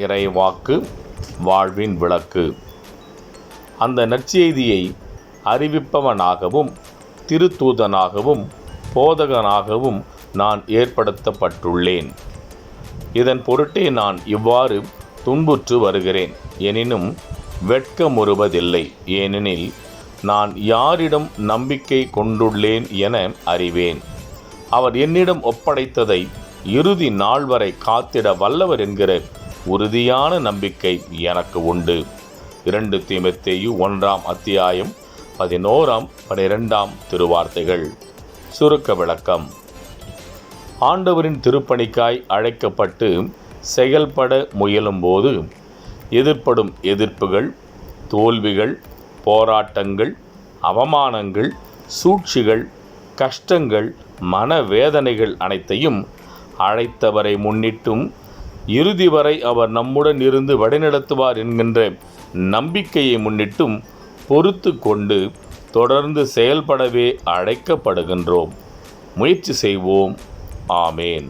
இறைவாக்கு வாழ்வின் விளக்கு. அந்த நற்செய்தியை அறிவிப்பவனாகவும் திருத்தூதனாகவும் போதகனாகவும் நான் ஏற்படுத்தப்பட்டுள்ளேன். இதன் பொருட்டே நான் இவ்வாறு துன்புற்று வருகிறேன். எனினும் வெட்கமுறுவதில்லை. ஏனெனில் நான் யாரிடம் நம்பிக்கை கொண்டுள்ளேன் என அறிவேன். அவர் என்னிடம் ஒப்படைத்ததை இறுதி நாள் வரை காத்திட வல்லவர் என்கிற உறுதியான நம்பிக்கை எனக்கு உண்டு. 2 தீமோத்தேயு 1:11-12 திருவார்த்தைகள். சுருக்க விளக்கம். ஆண்டவரின் திருப்பணிக்காய் அழைக்கப்பட்டு செயல்பட முயலும்போது எதிர்ப்படும் எதிர்ப்புகள், தோல்விகள், போராட்டங்கள், அவமானங்கள், சூழ்ச்சிகள், கஷ்டங்கள், மனவேதனைகள் அனைத்தையும் அழைத்தவரை முன்னிட்டும் இறுதி வரை அவர் நம்முடன் இருந்து வழிநடத்துவார் என்கின்ற நம்பிக்கையை முன்னிட்டும் பொறுத்து கொண்டு தொடர்ந்து செயல்படவே அழைக்கப்படுகின்றோம். முயற்சி செய்வோம். ஆமேன்.